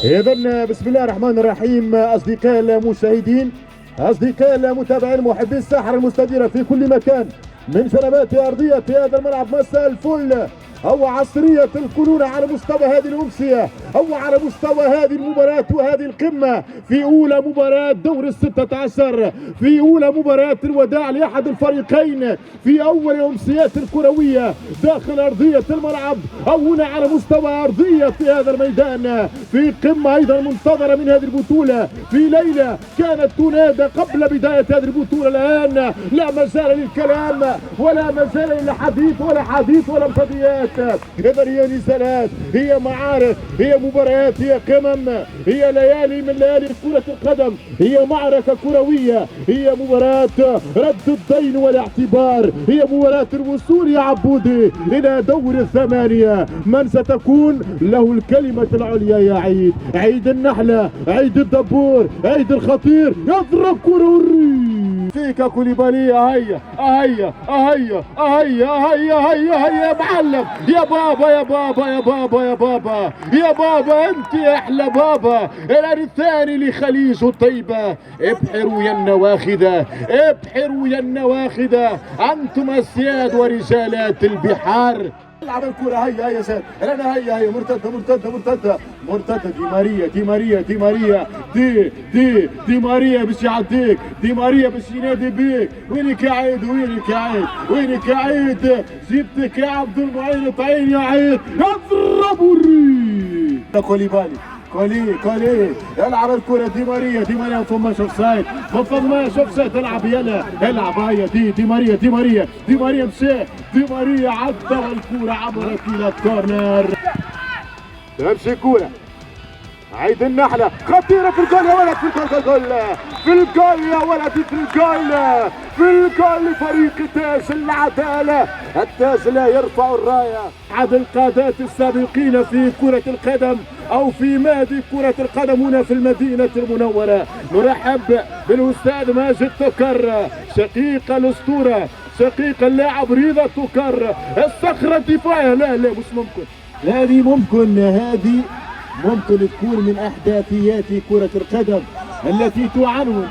إذن بسم الله الرحمن الرحيم. أصدقائي المشاهدين، أصدقائي المتابعين، محبي الساحة المستديرة في كل مكان من جنبات أرضية هذا الملعب، مساء الفل أو عصرية الكلون على مستوى هذه الأمسية أو على مستوى هذه المباراة وهذه القمة في أولى مباراة دور ال16، في أولى مباراة الوداع لأحد الفريقين في أول الأمسيات الكروية داخل أرضية الملعب أو هنا على مستوى أرضية هذا الميدان، في قمة أيضا منتظرة من هذه البطولة في ليلة كانت تنادى قبل بداية هذه البطولة. الآن لا مجال للكلام ولا مجال للحديث ولا حديث ولا مفاديات. إذا هي نزالات، هي معارك، هي مباريات، هي قمم، هي ليالي من ليالي كرة القدم، هي معركة كروية، هي مباراة رد الدين والاعتبار، هي مباراة الوصول يا عبودي إلى دور الثمانية. من ستكون له الكلمة العليا يا عيد؟ عيد النحلة، عيد الدبور، عيد الخطير، يضرب كرة فيك كوليبالي. هيا هيا هيا هيا هيا هيا هيا يا معلم، يا بابا يا بابا يا بابا يا بابا يا بابا، انت يا احلى بابا. الان الثاني لخليج طيبة، ابحروا يا النواخذة، ابحروا يا النواخذة، انتم السياد ورجالات البحار. العب الكرة، هيا هيا سيد، انا هيا مرتدة مرتدة مرتدة مرتدة، دي ماريا دي ماريا دي ماريا دي ماريا باش يعديك، دي ماريا باش ينادي بيك. وينك يا عيد، وينك يا عيد، وينك يا عيد؟ جبتك يا عبد المعين طعين يا عيد، اضربوا الري. كوليبالي كولي يلعب الكرة، دي ماريا دي ماريا، ما فماش اوف سايد، ما فماش اوف سايد، العب يلا العب. هيا دي ماريا دي ماريا دي ماريا مشى، دي ماريا عدى والكرة عبرت إلى الكورنر. تمشي كرة عيد النحلة خطيرة في الجول يا ولد، في الجول في الجول يا ولد، في الجول في الجول لفريق تاج العدالة. التاج لا يرفع الراية، أحد القادات السابقين في كرة القدم أو في نادي كرة القدم هنا في المدينة المنورة. نرحب بالأستاذ ماجد تكر، شقيق الأسطورة، شقيق اللاعب رضا تكر، الصخرة الدفاعية. لا مش ممكن، هذه ممكن تكون من احداثيات كرة القدم التي تعنون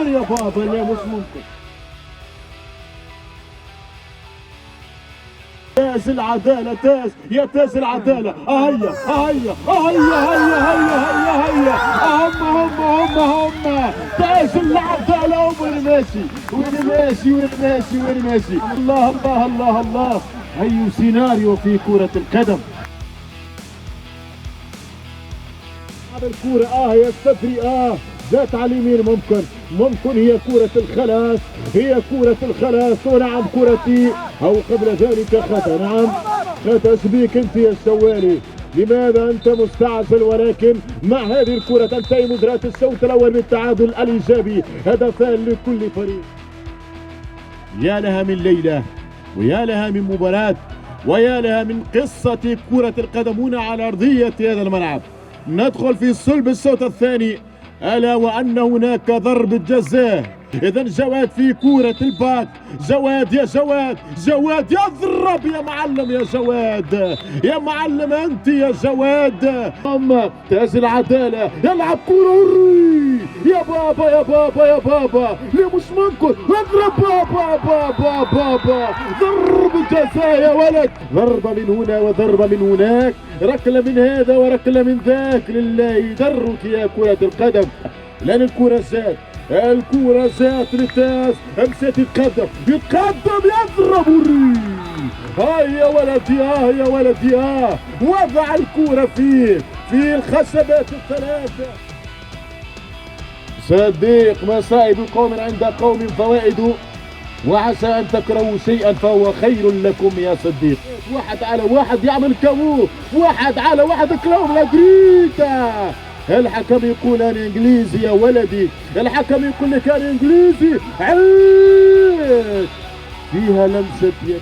يا بابا. لا مش ممكن. تاج العدالة، تاج يا تاج العدالة. هيا هيا هيا هيا هيا هم تاج العدالة. وين ماشي الله. أي سيناريو في كرة القدم. الكرة يا الصدري جات على اليمين، ممكن هي كرة الخلاص، هي كرة الخلاص. ونعم كرتي أو قبل ذلك خطأ. نعم خطأ شبيك انت يا الشوالي، لماذا انت مستعجل؟ ولكن مع هذه الكرة تنتهي مجريات الشوط الأول بالتعادل الإيجابي، هدفان لكل فريق. يا لها من ليلة، ويا لها من مباراة، ويا لها من قصة كرة القدم هنا على أرضية هذا الملعب. ندخل في صلب الشوط الثاني، ألا وأن هناك ضربة جزاء. إذا جواد في كرة الباك، جواد يا جواد يضرب يا معلم، يا جواد يا معلم أنت يا جواد. تاج العدالة يلعب كرة يا بابا يا بابا يا بابا، ليه مش ممكن؟ اضرب بابا ضربة جزاء يا ولد، ضربة من هنا وضربة من هناك، ركلة من هذا وركلة من ذاك. لله يدرك يا كرة القدم، لأن الكرة جات للتاج، مشات يتقدم يضرب الري. هاي يا ولدي وضع الكرة في الخشبات الثلاثة. صديق مصائب قوم عند قوم فوائد، وعسى أن تكرهوا شيئا فهو خير لكم يا صديق. واحد على واحد يعمل كابو، واحد على واحد كلاوم لاجريتا. الحكم يقول انا انجليزي يا ولدي، الحكم يقول لك انا انجليزي. عيد فيها لمسة يد.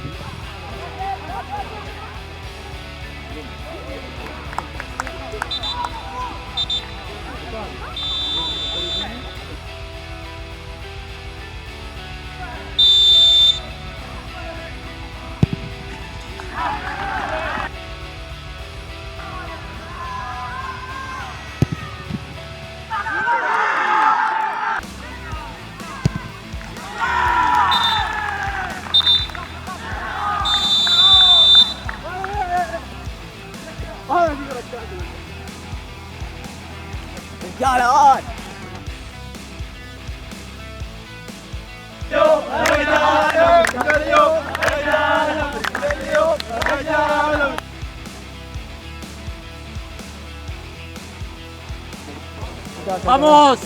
رجالة ¡Vamos!